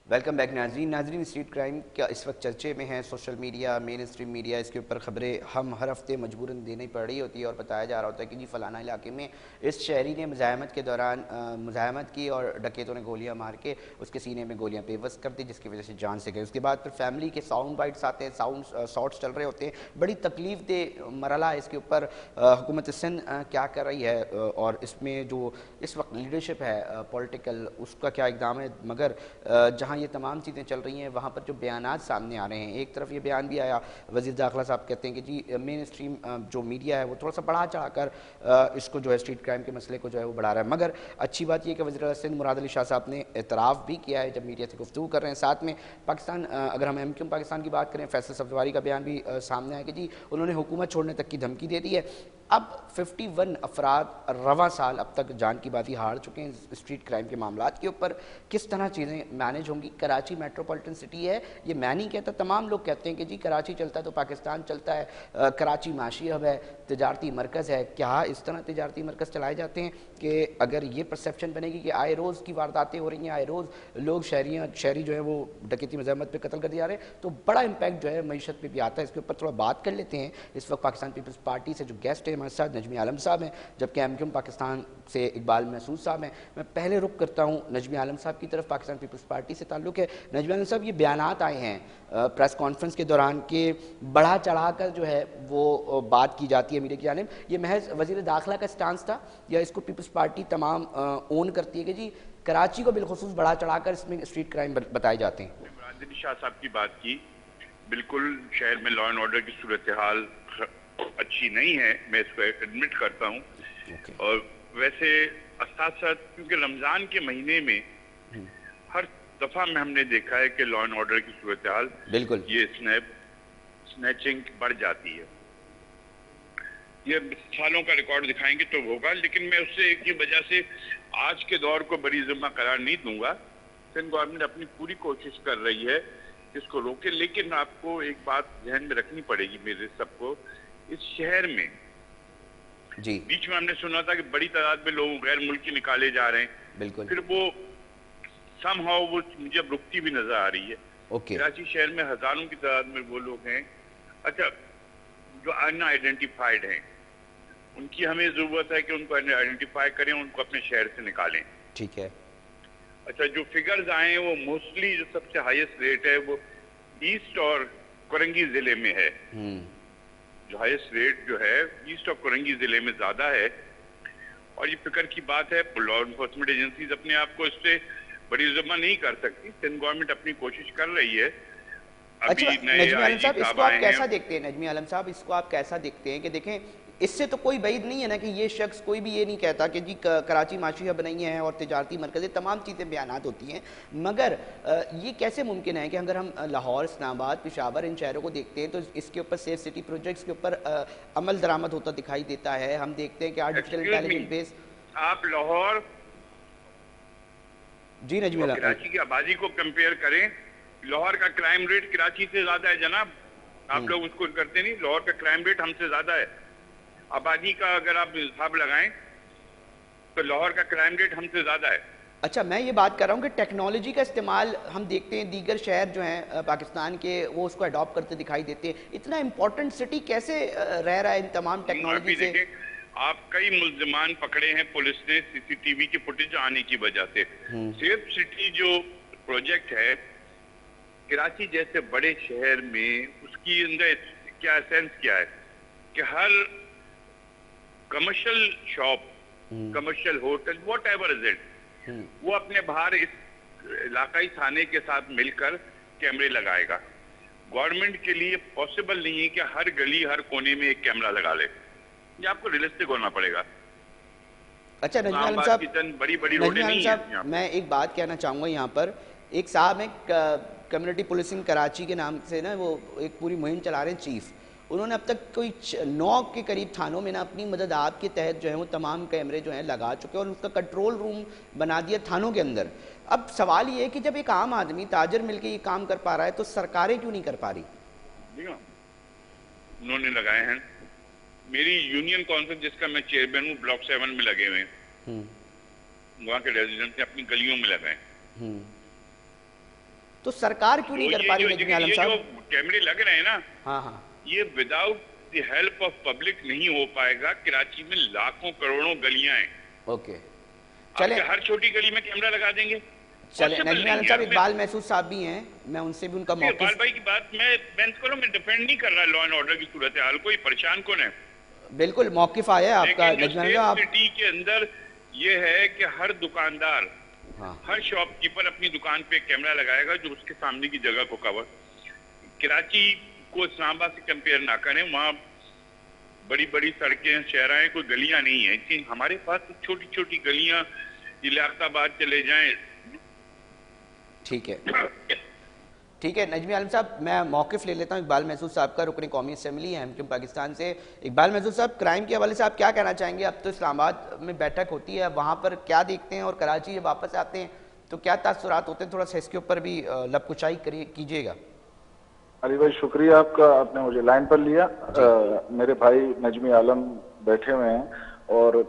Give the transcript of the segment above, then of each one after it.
Welcome back ناظرین street crime کیا اس وقت چرچے میں ہیں. سوشل میڈیا، مین اسٹریم میڈیا، اس کے اوپر خبریں ہم ہر ہفتے مجبوراً دینی پڑ رہی ہوتی ہے اور بتایا جا رہا ہوتا ہے کہ جی فلانا علاقے میں اس شہری نے مزاحمت کے دوران مزاحمت کی اور ڈکیتوں نے گولیاں مار کے اس کے سینے میں گولیاں پیوست کر دی جس کی وجہ سے جان سے گئی. اس کے بعد پھر فیملی کے ساؤنڈ بائٹس آتے ہیں، ساؤنڈ شارٹس چل رہے ہوتے ہیں. بڑی تکلیف دہ مرحلہ ہے. اس کے اوپر حکومت سندھ کیا کر رہی ہے اور اس میں جو اس وقت لیڈرشپ ہے پولیٹیکل، اس کا کیا اقدام ہے. مگر جہاں یہ تمام چیزیں چل رہی ہیں وہاں پر جو بیانات سامنے آ رہے ہیں، ایک طرف یہ بیان بھی آیا، وزیر داخلہ صاحب کہتے ہیں کہ جی مین اسٹریم جو میڈیا ہے وہ تھوڑا سا بڑھا چڑھا کر اس کو جو ہے اسٹریٹ کرائم کے مسئلے کو جو ہے وہ بڑھا رہا ہے. مگر اچھی بات یہ کہ وزیر اعلیٰ سندھ مراد علی شاہ صاحب نے اعتراف بھی کیا ہے جب میڈیا سے گفتگو کر رہے ہیں. ساتھ میں پاکستان، اگر ہم ایم کیو ایم پاکستان کی بات کریں، فیصل سبزواری کا بیان بھی سامنے آیا کہ جی انہوں نے حکومت چھوڑنے تک کی دھمکی دے دی ہے. اب 51 افراد رواں سال اب تک جان کی بازی ہار چکے ہیں اسٹریٹ کرائم کے معاملات کے اوپر. کس طرح چیزیں مینیج ہوں گی؟ کراچی میٹروپولیٹن سٹی ہے، یہ میں نہیں کہتا، تمام لوگ کہتے ہیں کہ جی کراچی چلتا ہے تو پاکستان چلتا ہے. کراچی معاشی ہب ہے، تجارتی مرکز ہے. کیا اس طرح تجارتی مرکز چلائے جاتے ہیں کہ اگر یہ پرسیپشن بنے گی کہ آئے روز کی وارداتیں ہو رہی ہیں، آئے روز لوگ شہری جو ہے وہ ڈکیتی مزاحمت پہ قتل کر دیا رہے ہیں، تو بڑا امپیکٹ جو ہے معیشت پہ بھی آتا ہے. اس کے اوپر تھوڑا بات کر لیتے ہیں. اس وقت پاکستان پیپلز پارٹی سے جو گیسٹ ہیں ہمارے ساتھ نجمی عالم صاحب ہیں، جبکہ ایم کیو ایم پاکستان سے اقبال محسود صاحب ہیں. میں پہلے رخ کرتا ہوں نجمی عالم صاحب کی طرف، پاکستان پیپلز پارٹی سے تعلق ہے. نجمی عالم صاحب، یہ بیانات آئے ہیں پریس کانفرنس کے دوران کہ بڑھا چڑھا کر جو ہے وہ بات کی جاتی ہے میڈیا کی جانب، یہ محض وزیر داخلہ کا سٹانس تھا یا اس کو پیپلز پارٹی تمام اون کرتی ہے کہ جی کراچی کو بالخصوص بڑھا چڑھا کر اس میں اسٹریٹ کرائم بتائے جاتے ہیں؟ مراد علی شاہ صاحب کی بات کی، بالکل شہر میں لا اینڈ آرڈر کی صورتحال اچھی نہیں ہے، میں اس کو ایڈمٹ کرتا ہوں. اور ویسے ساتھ ساتھ کیونکہ رمضان کے مہینے میں ہر دفعہ میں ہم نے دیکھا ہے کہ لا اینڈ آرڈر کی صورتحال بالکل یہ سنیچنگ بڑھ جاتی ہے. یہ سالوں کا ریکارڈ دکھائیں گے تو ہوگا، لیکن میں اس سے ایک ہی وجہ سے آج کے دور کو بڑی ذمہ قرار نہیں دوں گا. سندھ گورنمنٹ اپنی پوری کوشش کر رہی ہے اس کو روکے، لیکن آپ کو ایک بات ذہن میں رکھنی پڑے گی میرے سب کو. اس شہر میں جی بیچ میں ہم نے سنا تھا کہ بڑی تعداد میں لوگ غیر ملکی نکالے جا رہے ہیں، بالکل پھر وہ سم ہاؤ وہ مجھے رکتی بھی نظر آ رہی ہے. کراچی شہر میں ہزاروں کی تعداد میں وہ لوگ ہیں اچھا جو ان آئیڈینٹیفائڈ ہیں، ان کی ہمیں ضرورت ہے کہ ان کو آئیڈینٹیفائی کریں، ان کو اپنے شہر سے نکالیں. ٹھیک ہے. اچھا جو فگرز آئے ہیں وہ موسٹلی جو سب سے ہائیسٹ ریٹ ہے وہ ایسٹ اور کورنگی ضلع میں ہے. جو ہائیسٹ ریٹ جو ہے ایسٹ اور کورنگی ضلع میں زیادہ ہے. اور یہ فکر کی بات ہے، لا انفورسمنٹ ایجنسیز اپنے آپ کو اس سے بڑی ذمہ نہیں کر سکتی. سندھ گورنمنٹ اپنی کوشش کر رہی ہے. اچھا نجمی عالم صاحب، اس کو آپ کیسا دیکھتے ہیں؟ نجمی عالم صاحب، اس کو آپ کیسا دیکھتے ہیں کہ دیکھیں اس سے تو کوئی بعید نہیں ہے نا کہ یہ شخص، کوئی بھی یہ نہیں کہتا کہ جی کراچی معاشی ہب نہیں ہے اور تجارتی مرکز، تمام چیزیں بیانات ہوتی ہیں. مگر یہ کیسے ممکن ہے کہ اگر ہم لاہور، اسلام آباد، پشاور ان شہروں کو دیکھتے ہیں تو اس کے اوپر سیف سٹی پروجیکٹس کے اوپر عمل درآمد ہوتا دکھائی دیتا ہے. ہم دیکھتے ہیں کہ آرٹیفیشل انٹیلیجنس بیس. آپ لاہور جی نجمی عالم، کراچی کی آبادی کو کمپیئر کریں، لاہور کا کرائم ریٹ کراچی سے زیادہ ہے جناب. آپ لوگ اس کو کرتے نہیں. لاہور کا کرائم ریٹ ہم سے زیادہ ہے. آبادی کا اگر آپ حساب لگائیں تو لاہور کا کرائم ریٹ ہم سے زیادہ ہے. اچھا میں یہ بات کر رہا ہوں کہ ٹیکنالوجی کا استعمال ہم دیکھتے ہیں دیگر شہر جو ہیں پاکستان کے وہ اس کو اڈاپٹ کرتے دکھائی دیتے ہیں. اتنا امپورٹنٹ سٹی کیسے رہ رہا ہے ان تمام ٹیکنالوجی سے؟ آپ کئی ملزمان پکڑے ہیں پولیس نے سی سی ٹی وی کی فوٹیج آنے کی وجہ سے. سیف سٹی جو پروجیکٹ ہے کراچی جیسے بڑے شہر میں، اس کی اندر کیا سینس کیا ہے کہ ہر commercial shop, commercial hotel, whatever is it, وہ اپنے باہر اس علاقائی تھانے کے ساتھ مل کر کیمرے لگائے گا. گورنمنٹ کے لیے پاسبل نہیں ہے کہ ہر گلی ہر کونے میں ایک کیمرہ لگا لے. یہ آپ کو ریلسٹک ہونا پڑے گا. اچھا نجمی عالم صاحب، میں ایک بات کہنا چاہوں گا یہاں پر. ایک صاحب ہیں کمیونٹی پولیسنگ کراچی کے نام سے نا، وہ ایک پوری مہم چلا رہے ہیں چیف. انہوں نے اب تک کوئی 9 کے قریب تھانوں میں نا اپنی مدد آپ کے تحت جو ہے وہ تمام کیمرے جو ہیں لگا چکے اور اس کا کنٹرول روم بنا دیا تھانوں کے اندر. اب سوال یہ ہے کہ جب ایک عام آدمی تاجر مل کے یہ کام کر پا رہا ہے تو سرکاریں کیوں نہیں کر پا رہی؟ انہوں نے لگائے ہیں. میری یونین کونسل جس کا میں چیئرمین ہوں، بلاک 7 میں لگے ہوئے ہیں. وہاں کے ریزیڈنٹ نے اپنی گلیوں میں لگائے. تو سرکار کیوں نہیں کر پا رہی نجمی عالم صاحب؟ جو کیمرے لگ رہے ہیں نا، ہاں ہاں، یہ without the help of public نہیں ہو پائے گا. کراچی میں لاکھوں کروڑوں گلیاں ہیں. اوکے چلیں، ہر چھوٹی گلی میں کیمرہ لگا دیں گے. چلیں نجمی عالم صاحب، اقبال محسود صاحب بھی ہیں، میں ان سے بھی ان کا موقف. اقبال بھائی کی بات میں ڈیفینڈ نہیں کر رہا لا اینڈ آرڈر کی صورتحال کو. پریشان کون ہے؟ بالکل موقف آیا ہے آپ کا نجمی عالم صاحب. سٹی کے اندر یہ ہے کہ ہر دکاندار، ہر شاپ کیپر اپنی دکان پہ کیمرہ لگائے گا جو اس کے سامنے کی جگہ کو کور. کراچی کو اسلام آباد سے کمپیئر نہ کریں، وہاں بڑی بڑی سڑکیں شہرائیں، کوئی گلیاں نہیں ہیں. ہمارے پاس چھوٹی چھوٹی گلیاں، لیاقت آباد چلے جائیں. ٹھیک ہے ٹھیک ہے نجمی عالم صاحب، میں موقف لے لیتا ہوں اقبال محسود صاحب کا، رکن قومی اسمبلی ہے MKM پاکستان سے. اقبال محسود صاحب، کرائم کے حوالے سے آپ کیا کہنا چاہیں گے؟ اب تو اسلام آباد میں بیٹھک ہوتی ہے، وہاں پر کیا دیکھتے ہیں، اور کراچی جب واپس آتے ہیں تو کیا تاثرات ہوتے ہیں؟ تھوڑا سا اس کے اوپر بھی لب کچائی کیجیے گا. علی بھائی شکریہ آپ کا، آپ نے مجھے لائن پر لیا. میرے بھائی نجمی عالم بیٹھے ہوئے ہیں، اور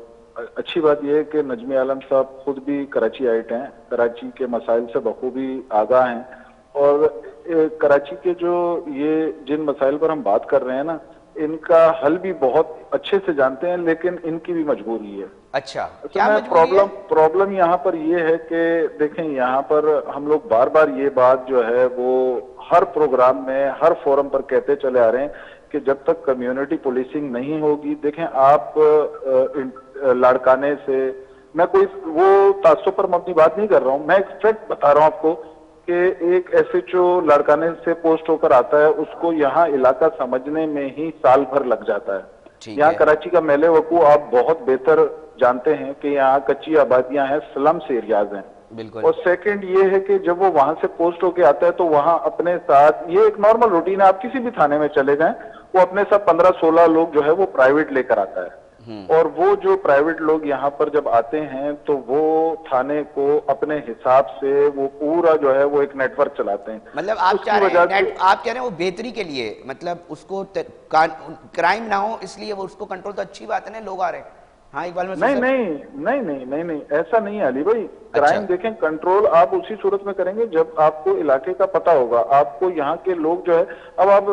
اچھی بات یہ ہے کہ نجمی عالم صاحب خود بھی کراچی آئٹ ہیں، کراچی کے مسائل سے بخوبی آگاہ ہیں، اور کراچی کے جو یہ جن مسائل پر ہم بات کر رہے ہیں نا، ان کا حل بھی بہت اچھے سے جانتے ہیں، لیکن ان کی بھی مجبوری ہے. اچھا کیا مجبوری ہے؟ پرابلم یہاں پر یہ ہے کہ دیکھیں، یہاں پر ہم لوگ بار بار یہ بات جو ہے وہ ہر پروگرام میں، ہر فورم پر کہتے چلے آ رہے ہیں کہ جب تک کمیونٹی پولیسنگ نہیں ہوگی. دیکھیں آپ لاڑکانے سے، میں کوئی وہ تعصب پر مبنی بات نہیں کر رہا ہوں، میں ایک فیکٹ بتا رہا ہوں آپ کو کہ ایک SHO لاڑکانے سے پوسٹ ہو کر آتا ہے، اس کو یہاں علاقہ سمجھنے میں ہی سال بھر لگ جاتا ہے. یہاں کراچی کا میلے وقوع آپ بہت بہتر جانتے ہیں کہ یہاں کچی آبادیاں ہیں، سلمس ایریاز ہیں. اور سیکنڈ یہ ہے کہ جب وہ وہاں سے پوسٹ ہو کے آتا ہے تو وہاں اپنے ساتھ، یہ ایک نارمل روٹین ہے، آپ کسی بھی تھانے میں چلے جائیں، وہ اپنے ساتھ 15-16 لوگ جو ہے وہ پرائیویٹ لے کر آتا ہے. اور وہ جو پرائیویٹ لوگ یہاں پر جب آتے ہیں تو وہ تھانے کو اپنے حساب سے وہ پورا جو ہے وہ ایک نیٹ ورک چلاتے ہیں. مطلب آپ کہہ رہے ہیں وہ بہتری کے لیے، مطلب اس کو کرائم نہ ہو اس لیے وہ اس کو کنٹرول، تو اچھی بات ہے نا، لوگ آ رہے ہیں. ہاں اقبال محسود نہیں ایسا نہیں ہے علی بھائی. کرائم دیکھیں کنٹرول آپ اسی صورت میں کریں گے جب آپ کو علاقے کا پتہ ہوگا، آپ کو یہاں کے لوگ جو ہے، اب آپ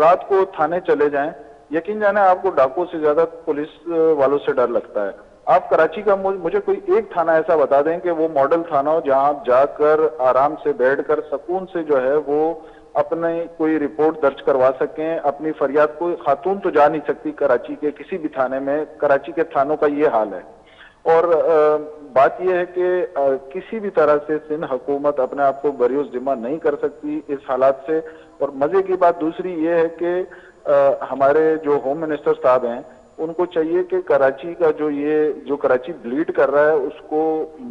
رات کو تھانے چلے جائیں، یقین جانے آپ کو ڈاکو سے زیادہ پولیس والوں سے ڈر لگتا ہے. آپ کراچی کا مجھے کوئی ایک تھانہ ایسا بتا دیں کہ وہ ماڈل تھانہ ہو جہاں آپ جا کر آرام سے بیٹھ کر سکون سے جو ہے وہ اپنے کوئی رپورٹ درج کروا سکیں، اپنی فریاد. کوئی خاتون تو جا نہیں سکتی کراچی کے کسی بھی تھانے میں، کراچی کے تھانوں کا یہ حال ہے. اور بات یہ ہے کہ کسی بھی طرح سے سندھ حکومت اپنے آپ کو بری ذمہ نہیں کر سکتی اس حالات سے. اور مزے کی بات دوسری یہ ہے کہ ہمارے جو ہوم منسٹر صاحب ہیں، ان کو چاہیے کہ کراچی کا جو کراچی بلیڈ کر رہا ہے اس کو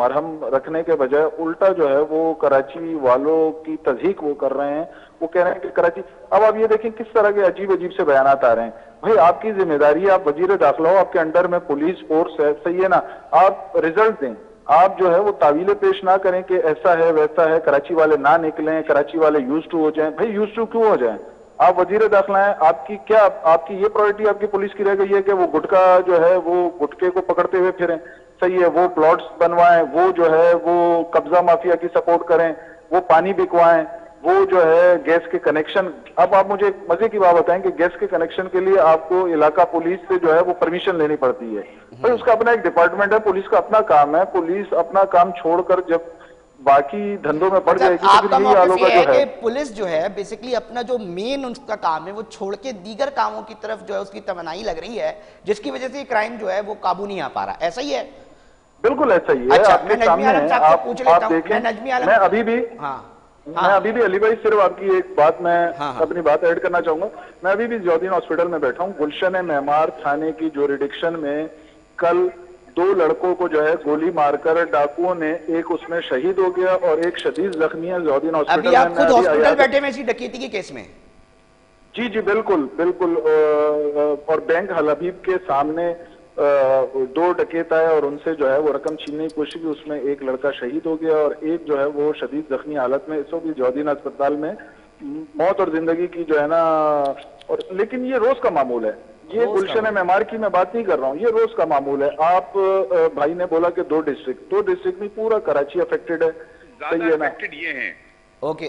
مرہم رکھنے کے بجائے الٹا جو ہے وہ کراچی والوں کی تضحیق وہ کر رہے ہیں. وہ کہہ رہے ہیں کہ کراچی، اب آپ یہ دیکھیں کس طرح کے عجیب سے بیانات آ رہے ہیں. بھائی آپ کی ذمہ داری ہے، آپ وزیر داخلہ ہو، آپ کے انڈر میں پولیس فورس ہے، صحیح ہے نا، آپ رزلٹ دیں. آپ جو ہے وہ تعویلیں پیش نہ کریں کہ ایسا ہے ویسا ہے، کراچی والے نہ نکلیں، کراچی والے یوز ٹو ہو جائیں. بھائی یوز ٹو کیوں ہو جائیں؟ آپ وزیر داخلہ ہیں، آپ کی یہ پرائرٹی آپ کی پولیس کی رہ گئی ہے کہ وہ گٹکا جو ہے وہ گٹکے کو پکڑتے ہوئے پھریں، صحیح ہے، وہ پلاٹس بنوائیں، وہ جو ہے وہ قبضہ مافیا کی سپورٹ کریں، وہ پانی بکوائیں، وہ جو ہے گیس کے کنیکشن. اب آپ مجھے مزے کی بات بتائیں کہ گیس کے کنیکشن کے لیے آپ کو علاقہ پولیس سے جو ہے وہ پرمیشن لینی پڑتی ہے. بھائی اس کا اپنا ایک ڈپارٹمنٹ ہے، پولیس کا اپنا کام ہے. پولیس اپنا کام چھوڑ کر جب باقی دھندوں میں پڑ جائے گی تو پھر یہی حال ہوگا. جو ہے پولیس جو ہے بیسیکلی اپنا جو مین ان کا کام ہے وہ چھوڑ کے دیگر کاموں کی طرف جو ہے اس کی توانائی لگ رہی ہے، جس کی وجہ سے یہ کرائم جو ہے وہ قابو نہیں آ پا رہا. ایسا ہی ہے؟ بالکل ایسا ہی ہے. آپ کے سامنے ہے، آپ دیکھیں. میں ابھی بھی علی بھائی صرف آپ کی ایک بات میں اپنی بات ایڈ کرنا چاہوں گا. میں ابھی بھی ضیاءالدین ہاسپٹل میں بیٹھا ہوں. گلشن معمار تھانے کی جوریڈکشن میں کل 2 لڑکوں کو جو ہے گولی مار کر ڈاکوؤں نے، ایک اس میں شہید ہو گیا اور ایک شدید زخمی ہے ضیاءالدین ہاسپٹل میں. ابھی آپ خود ہاسپٹل بیٹھے میں اسی ڈکیتی کے کیس میں؟ جی بالکل. اور بینک حلبیب کے سامنے 2 ڈکیت آئے اور ان سے جو ہے وہ رقم چھیننے کی کوشش کی. اس میں ایک لڑکا شہید ہو گیا اور ایک جو ہے وہ شدید زخمی حالت میں اس وقت بھی ضیاءالدین اسپتال میں. موت اور زندگی کی جو ہے نا، اور لیکن یہ روز کا معمول ہے. یہ گلشن معمار کی میں بات نہیں کر رہا ہوں، یہ روز کا معمول ہے. آپ بھائی نے بولا کہ 2 ڈسٹرکٹ نہیں، پورا کراچی افیکٹڈ ہے. زیادہ افیکٹڈ یہ ہیں اوکے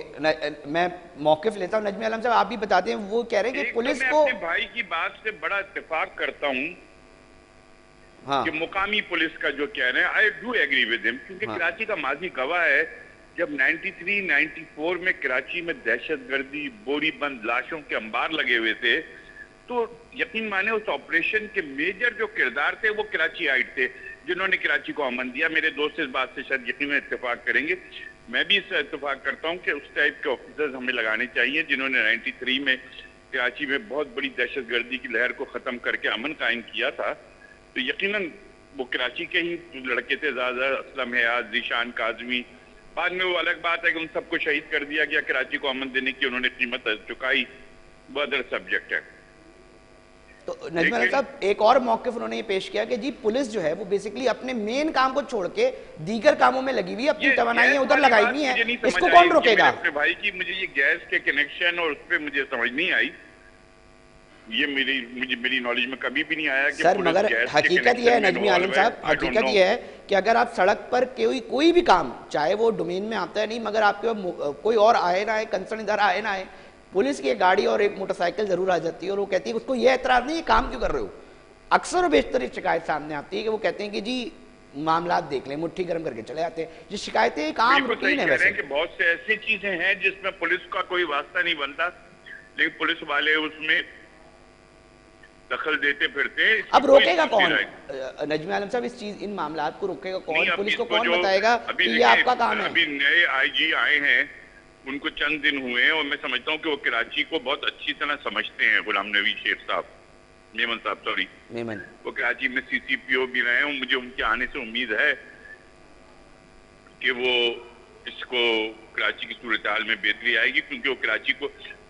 میں موقف لیتا ہوں. نجمی عالم صاحب آپ بھی بتاتے ہیں. وہ کہہ رہے ہیں کہ پولیس کو, میں اپنے بھائی کی بات سے بڑا اتفاق کرتا ہوں کہ مقامی پولیس کا جو کہہ رہے ہیں I do agree with him, کیونکہ کراچی کا ماضی گواہ ہے. جب 93 94 میں کراچی میں دہشت گردی, بوری بند لاشوں کے انبار لگے ہوئے تھے, تو یقین مانے اس آپریشن کے میجر جو کردار تھے وہ کراچی آئٹ تھے جنہوں نے کراچی کو امن دیا. میرے دوست اس بات سے شاید یقیناً اتفاق کریں گے. میں بھی اس سے اتفاق کرتا ہوں کہ اس ٹائپ کے آفیسرز ہمیں لگانے چاہیے جنہوں نے 93 میں کراچی میں بہت بڑی دہشت گردی کی لہر کو ختم کر کے امن قائم کیا تھا. تو یقیناً وہ کراچی کے ہی لڑکے تھے, زیادہ اسلم حیات, ذیشان کاظمی. بعد میں وہ الگ بات ہے کہ ان سب کو شہید کر دیا گیا. کراچی کو امن دینے کی انہوں نے قیمت چکائی, وہ ادر سبجیکٹ ہے. تو نجمی عالم صاحب ایک اور موقف انہوں نے یہ پیش کیا کہ جی پولیس جو ہے وہ بیسیکلی اپنے مین کام کو چھوڑ کے دیگر کاموں میں لگی ہوئی, اپنی توانائیاں ادھر لگائی ہوئی ہیں. اس کو کون روکے گا؟ اپنے بھائی کی مجھے یہ گیس کے کنیکشن اور اس پہ مجھے سمجھ نہیں آئی. یہ میری نالج میں کبھی بھی نہیں آیا کہ سر, مگر حقیقت یہ ہے نجمی عالم صاحب, حقیقت یہ ہے کہ اگر آپ سڑک پر کوئی بھی کام, چاہے وہ ڈومین میں آتا ہے نہیں, مگر آپ کے کوئی اور آئے نہ آئے, کنسرن ادھر آئے نہ آئے, پولیس کی ایک گاڑی اور ایک موٹر سائیکل ضرور آ جاتی ہے اور وہ کہتی ہے اس کو یہ اعتراض نہیں, یہ کام کیوں کر رہے ہو. اکثر و بیشتر یہ شکایت سامنے آتی ہے کہ وہ کہتے ہیں کہ جی معاملات دیکھ لیں, مٹھی گرم کر کے چلے آتے ہیں. یہ شکایتیں ایک عام روٹین ہے. ویسے کہ بہت سے ایسی چیزیں ہیں جس میں پولیس کا کوئی واسطہ نہیں بنتا, لیکن پولیس والے اس میں دخل دیتے پھرتے ہیں. اب روکے گا کون نجمی عالم صاحب اس چیز, ان معاملات کو روکے گا کون؟ پولیس کو کون بتائے گا کہ یہ آپ کا کام ہے؟ ابھی نئے آئی جی آئے ہیں, ان کو چند دن ہوئے ہیں, اور میں سمجھتا ہوں کہ وہ کراچی کو بہت اچھی طرح سمجھتے ہیں. غلام نبی شیخ صاحب, میمن صاحب سوری, وہ کراچی میں CCPO بھی رہے ہیں, اور مجھے ان کے آنے سے امید ہے کہ وہ اس کو کراچی کی صورتحال میں بہتری آئے گی, کیونکہ وہ کراچی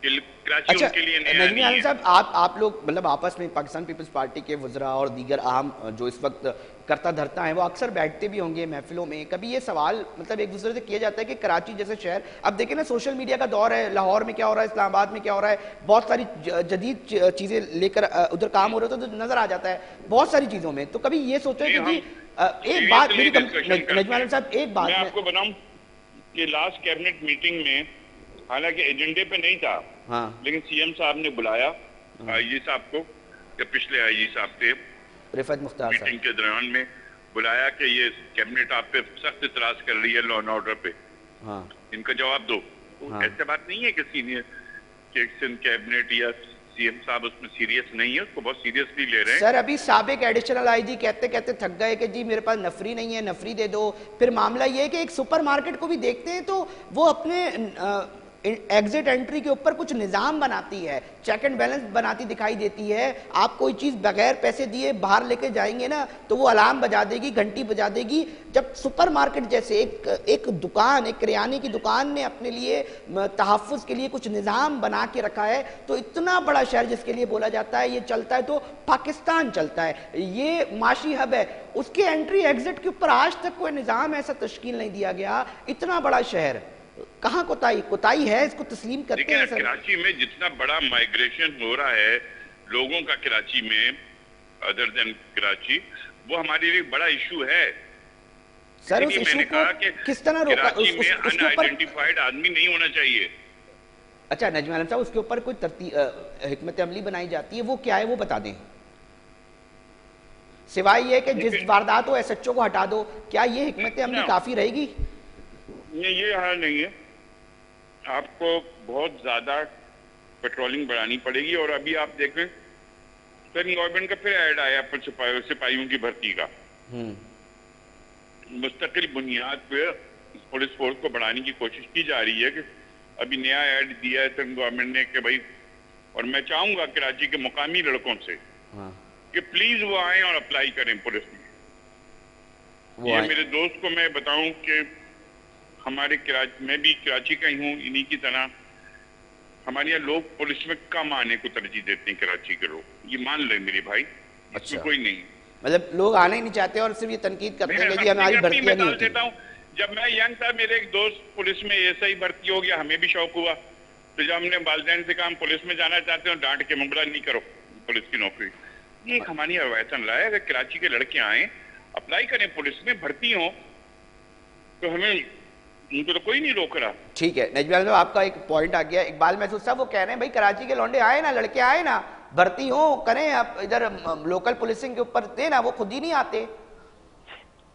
اچھا ان کے لیے نیا نجمی نہیں عالم ہے. صاحب آپ لوگ مطلب آپس میں پاکستان پیپلز پارٹی کے وزراء اور دیگر اہم جو اس وقت کرتا دھرتا ہیں وہ اکثر بیٹھتے بھی ہوں گے محفلوں میں. کبھی یہ سوال مطلب ایک دوسرے سے کیا جاتا ہے کہ کراچی جیسے شہر, اب دیکھیں نا سوشل میڈیا کا دور ہے, لاہور میں کیا ہو رہا ہے, اسلام آباد میں کیا ہو رہا ہے, بہت ساری جدید چیزیں لے کر ادھر کام ہو رہے تو نظر آ جاتا ہے بہت ساری چیزوں میں. تو کبھی یہ سوچو کہ جی ایک بات میری نجمی عالم صاحب, ایک بات میں آپ کو بتاؤں کہ لاسٹ کیبنٹ میٹنگ میں, حالانکہ ایجنڈے پہ نہیں تھا, لیکن CM صاحب نے بلایا آئی جی صاحب کو, کہ پچھلے آئی جی صاحب تھے رفعت مختار صاحب, میٹنگ کے دوران میں بلایا کہ یہ کیبنٹ آپ پہ سخت اعتراض کر رہی ہے لا اینڈ آرڈر پہ, ان کا جواب دو. ایسے بات نہیں ہے کہ سینئر کیبنٹ یا CM صاحب اس میں سیریس نہیں ہے, اس کو بہت سیریسلی لے رہے ہیں. سر ابھی سابق ایڈیشنل آئی جی کہتے کہتے تھک گئے کہ جی میرے پاس نفری نہیں ہے, نفری دے دو. پھر معاملہ یہ ہے کہ ایک سپر مارکیٹ کو بھی دیکھتے ہیں تو وہ اپنے ایگزٹ انٹری کے اوپر کچھ نظام بناتی ہے, چیک اینڈ بیلنس بناتی دکھائی دیتی ہے. آپ کوئی چیز بغیر پیسے دیے باہر لے کے جائیں گے نا تو وہ الارم بجا دے گی, گھنٹی بجا دے گی. جب سپر مارکیٹ جیسے ایک دکان, ایک کریانے کی دکان نے اپنے لیے تحفظ کے لیے کچھ نظام بنا کے رکھا ہے, تو اتنا بڑا شہر جس کے لیے بولا جاتا ہے یہ چلتا ہے تو پاکستان چلتا ہے, یہ معاشی ہب ہے, اس کے انٹری ایگزٹ کے اوپر آج تک کوئی نظام ایسا تشکیل نہیں دیا گیا. اتنا بڑا شہر, کہاں کوتاہی ہے, اس کو تسلیم کرتے ہیں. کراچی میں جتنا بڑا مائیگریشن ہو رہا ہے لوگوں کا کراچی میں, ادر دین کراچی, وہ ہمارے لیے بڑا ایشو ہے. سر اس ایشو کو کس طرح روکا, کراچی میں ان آئیڈینٹیفائڈ آدمی نہیں ہونا چاہیے. اچھا نجمی عالم صاحب اس کے اوپر کوئی حکمت عملی بنائی جاتی ہے, وہ کیا ہے وہ بتا دیں, سوائے یہ کہ جس واردات ہو SHO کو ہٹا دو, کیا یہ حکمت عملی کافی رہے گی؟ یہ حال نہیں ہے, آپ کو بہت زیادہ پیٹرولنگ بڑھانی پڑے گی. اور ابھی آپ دیکھیں سینٹرل گورنمنٹ کا پھر ایڈ آیا پر سپاہیوں کی بھرتی کا, مستقل بنیاد پہ پولیس فورس کو بڑھانے کی کوشش کی جا رہی ہے. کہ ابھی نیا ایڈ دیا ہے سینٹرل گورنمنٹ نے کہ بھائی, اور میں چاہوں گا کراچی کے مقامی لڑکوں سے کہ پلیز وہ آئیں اور اپلائی کریں پولیس میں. یہ میرے دوست کو میں بتاؤں کہ ہمارے میں بھی کراچی کا ہی ہوں, انہی کی طرح ہمارے یہاں لوگ پولیس میں کم آنے کو ترجیح دیتے ہیں کراچی کے لوگ, یہ مان لیں میرے بھائی, اس میں کوئی نہیں. مطلب لوگ آنے ہی نہیں چاہتے اور صرف یہ تنقید کرتے ہیں کہ ہماری بھرتیاں نہیں ہوتی. جب میں ینگ تھا میرے ایک دوست پولیس میں ایسا ہی بھرتی ہو گیا, ہمیں بھی شوق ہوا, تو جب ہم نے والدین سے کہا ہم پولیس میں جانا چاہتے ہیں, ڈانٹ کے منگڑا نہیں کرو پولیس کی نوکری. یہ ایک ہماری روایت رہا ہے, اگر کراچی کے لڑکے آئیں اپلائی کریں پولیس میں بھرتی ہوں تو ہمیں ان کو تو کوئی نہیں روک رہا. ٹھیک ہے نجمی عالم صاحب آپ کا ایک پوائنٹ آ گیا. اقبال محسود صاحب وہ کہہ رہے ہیں بھائی کراچی کے لونڈے آئے نا, لڑکے آئے نا, بھرتی ہوں کریں, اب ادھر لوکل پولیسنگ کے اوپر دے نا, وہ خود ہی نہیں آتے.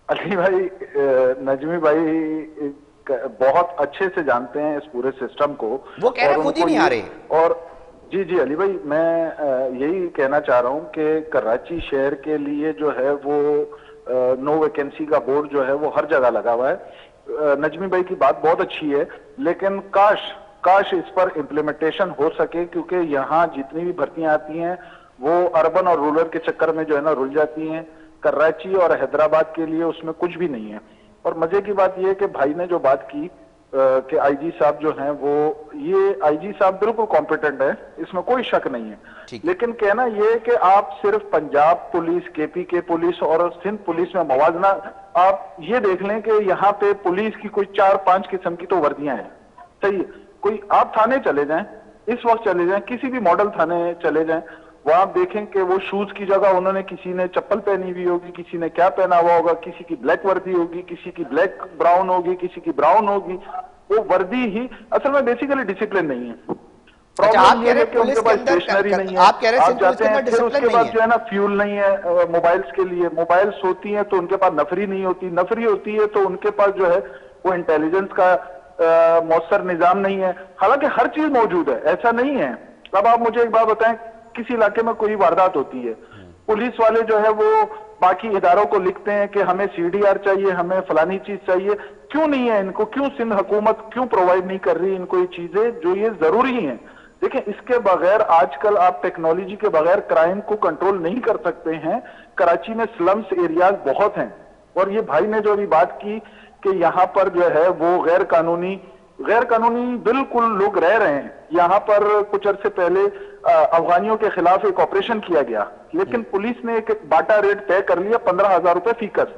علی بھائی, نجمی بھائی بہت اچھے سے جانتے ہیں اس پورے سسٹم کو. وہ کہہ رہے ہیں خود ہی نہیں آ رہے. اور جی علی بھائی, میں یہی کہنا چاہ رہا ہوں کہ کراچی شہر کے لیے جو ہے وہ نو ویکینسی کا بورڈ جو ہے وہ ہر جگہ لگا ہوا ہے. نجمی بھائی کی بات بہت اچھی ہے, لیکن کاش اس پر امپلیمنٹیشن ہو سکے, کیونکہ یہاں جتنی بھی بھرتیاں آتی ہیں وہ اربن اور رورل کے چکر میں جو ہے نا رل جاتی ہیں. کراچی اور حیدرآباد کے لیے اس میں کچھ بھی نہیں ہے. اور مزے کی بات یہ ہے کہ بھائی نے جو بات کی کہ آئی جی صاحب جو ہیں وہ, یہ آئی جی صاحب بالکل کمپیٹنٹ ہے, اس میں کوئی شک نہیں ہے. لیکن کہنا یہ ہے کہ آپ صرف پنجاب پولیس, کے پی کے پولیس اور سندھ پولیس میں موازنہ, آپ یہ دیکھ لیں کہ یہاں پہ پولیس کی کوئی 4-5 قسم کی تو وردیاں ہیں. صحیح, کوئی آپ تھانے چلے جائیں, اس وقت چلے جائیں, کسی بھی ماڈل تھانے چلے جائیں, وہاں آپ دیکھیں کہ وہ شوز کی جگہ انہوں نے کسی نے چپل پہنی ہوئی ہوگی, کسی نے کیا پہنا ہوا ہوگا, کسی کی بلیک وردی ہوگی, کسی کی بلیک براؤن ہوگی, کسی کی براؤن ہوگی. وہ وردی ہی اصل میں بیسیکلی ڈسپلن نہیں ہے. آپ کہہ رہے ہیں پولیس کے اندر, آپ کہہ رہے ہیں پولیس کے اندر ڈسپلن نہیں ہے. اس کے بعد جو ہے نا فیول نہیں ہے موبائلز کے لیے, موبائلز ہوتی ہیں تو ان کے پاس نفری نہیں ہوتی, نفری ہوتی ہے تو ان کے پاس جو ہے وہ انٹیلیجنس کا مؤثر نظام نہیں ہے. حالانکہ ہر چیز موجود ہے, ایسا نہیں ہے. اب آپ مجھے ایک بات بتائیں, کسی علاقے میں کوئی واردات ہوتی ہے, پولیس والے جو ہے وہ باقی اداروں کو لکھتے ہیں کہ ہمیں سی ڈی آر چاہیے, ہمیں فلانی چیز چاہیے. کیوں نہیں ہے ان کو, کیوں سندھ حکومت کیوں پرووائڈ نہیں کر رہی ان کو یہ چیزیں جو یہ ضروری ہیں؟ دیکھیں, اس کے بغیر آج کل آپ ٹیکنالوجی کے بغیر کرائم کو کنٹرول نہیں کر سکتے ہیں. کراچی میں سلمز ایریاز بہت ہیں, اور یہ بھائی نے جو ابھی بات کی کہ یہاں پر جو ہے وہ غیر قانونی بالکل لوگ رہ رہے ہیں. یہاں پر کچھ عرصے پہلے افغانیوں کے خلاف ایک آپریشن کیا گیا, لیکن پولیس نے ایک باٹا ریٹ طے کر لیا 15,000 روپے فی کس.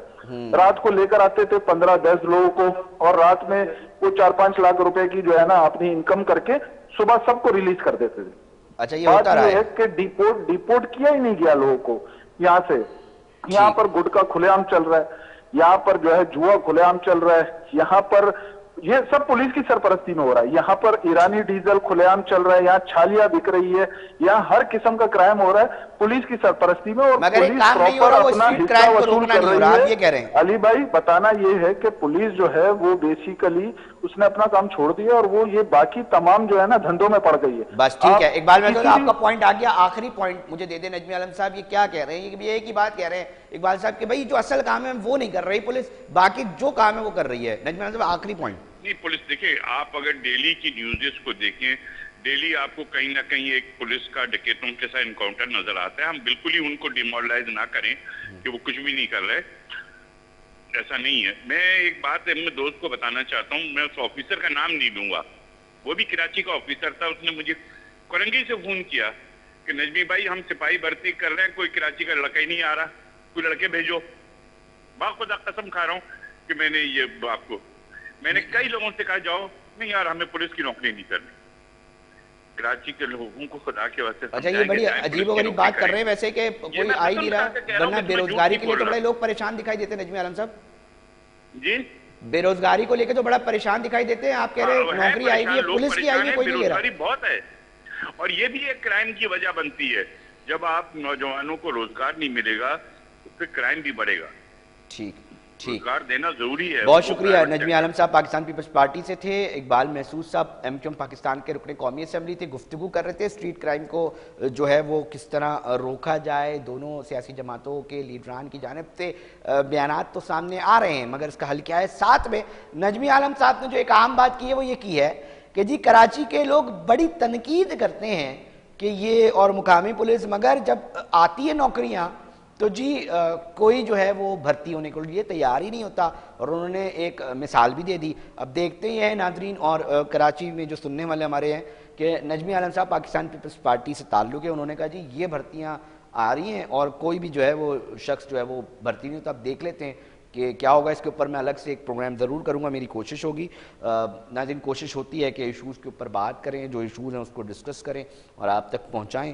رات کو لے کر آتے تھے 15-10 لوگوں کو, اور رات میں وہ 4-5 لاکھ روپے کی جو ہے نا اپنی انکم کر کے صبح سب کو ریلیز کر دیتے تھے. اچھا, یہ ہوتا رہا ہے کہ ڈیپورٹ کیا ہی نہیں گیا لوگوں کو یہاں سے. یہاں پر گٹکا کھلے عام چل رہا ہے, یہاں پر جو ہے جوا کھلے عام چل رہا ہے, یہاں پر یہ سب پولیس کی سرپرستی میں ہو رہا ہے. یہاں پر ایرانی ڈیزل کھلے عام چل رہا ہے, یہاں چھالیاں بک رہی ہے, یہاں ہر قسم کا کرائم ہو رہا ہے پولیس کی سرپرستی میں. اور پولیس پراپر اپنا حصہ وصول کر رہی ہے. علی بھائی, بتانا یہ ہے کہ پولیس جو ہے وہ بیسیکلی اس نے اپنا کام چھوڑ دیا, اور وہ یہ باقی تمام جو ہے نا دھندوں میں پڑ گئی ہے. بس ٹھیک ہے اقبال محسود, آپ کا پوائنٹ آ گیا. آخری پوائنٹ مجھے دے دیں نجمی عالم صاحب, یہ کیا کہہ رہے ہیں, یہ ایک ہی بات کہہ رہے ہیں اقبال صاحب کہ بھائی جو اصل کام ہے وہ نہیں کر رہی پولیس, باقی جو کام ہے وہ کر رہی ہے. نجمی عالم صاحب آخری پوائنٹ. نہیں, پولیس دیکھیں, آپ اگر ڈیلی کی نیوزز کو دیکھیں, ڈیلی آپ کو کہیں نہ کہیں ایک پولیس کا ڈکیتوں کے ساتھ انکاؤنٹر نظر آتا ہے. ہم بالکل ہی ان کو ڈیمورلائز نہ کریں کہ وہ کچھ بھی نہیں کر رہے, ایسا نہیں ہے. میں ایک بات اپنے دوست کو بتانا چاہتا ہوں, میں اس آفیسر کا نام نہیں لوں گا, وہ بھی کراچی کا آفیسر تھا. اس نے مجھے کرنگی سے فون کیا کہ نجمی بھائی ہم سپاہی بھرتی کر رہے ہیں, کوئی کراچی کا لڑکا ہی نہیں آ رہا, کوئی لڑکے بھیجو. باخدا قسم کھا رہا ہوں کہ میں نے یہ آپ کو, میں نے کئی لوگوں سے کہا جاؤ, نہیں یار ہمیں پولیس کی نوکری نہیں کرنی. کراچی کے لوگوں کو خدا کے واسطے. اچھا, یہ بڑی عجیب و غریب بات کر رہے ہیں ویسے کہ کوئی آ ہی نہیں رہا, ورنہ بے روزگاری کے لیے تو بڑے لوگ پریشان دکھائی دیتے ہیں. نجمی عالم صاحب جی, بے روزگاری کو لے کے تو بڑا پریشان دکھائی دیتے ہیں. آپ کہہ رہے ہیں نوکری آئی ہے, پولیس کی آئی ہے, کوئی نہیں لے رہا. بہت ہے, اور یہ بھی ایک کرائم کی وجہ بنتی ہے. جب آپ نوجوانوں کو روزگار نہیں ملے گا تو پھر کرائم بھی بڑھے گا. ٹھیک, روزگار دینا ضروری ہے. بہت شکریہ. نجمی عالم صاحب پاکستان پیپلز پارٹی سے تھے. اقبال محسود صاحب ایم کیو ایم پاکستان کے رکن قومی اسمبلی تھے. گفتگو کر رہے تھے اسٹریٹ کرائم کو جو ہے وہ کس طرح روکا جائے. دونوں سیاسی جماعتوں کے لیڈران کی جانب سے بیانات تو سامنے آ رہے ہیں, مگر اس کا حل کیا ہے. ساتھ میں نجمی عالم صاحب نے جو ایک عام بات کی ہے وہ یہ کی ہے کہ جی کراچی کے لوگ بڑی تنقید کرتے ہیں کہ یہ اور مقامی پولیس, مگر جب آتی ہے نوکریاں تو جی کوئی جو ہے وہ بھرتی ہونے کے لیے تیار ہی نہیں ہوتا. اور انہوں نے ایک مثال بھی دے دی. اب دیکھتے ہی ہیں ناظرین, اور کراچی میں جو سننے والے ہمارے ہیں کہ نجمی عالم صاحب پاکستان پیپلز پارٹی سے تعلق ہے, انہوں نے کہا جی یہ بھرتیاں آ رہی ہیں اور کوئی بھی جو ہے وہ شخص جو ہے وہ بھرتی نہیں ہوتا. اب دیکھ لیتے ہیں کہ کیا ہوگا اس کے اوپر میں الگ سے ایک پروگرام ضرور کروں گا. میری کوشش ہوگی. ناظرین کوشش ہوتی ہے کہ ایشوز کے اوپر بات کریں, جو ایشوز ہیں اس کو ڈسکس کریں اور آپ تک پہنچائیں,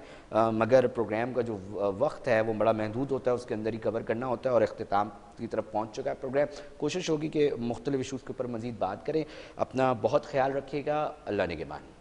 مگر پروگرام کا جو وقت ہے وہ بڑا محدود ہوتا ہے, اس کے اندر ہی کور کرنا ہوتا ہے اور اختتام کی طرف پہنچ چکا ہے پروگرام. کوشش ہوگی کہ مختلف ایشوز کے اوپر مزید بات کریں. اپنا بہت خیال رکھیے گا. اللہ نگہبان.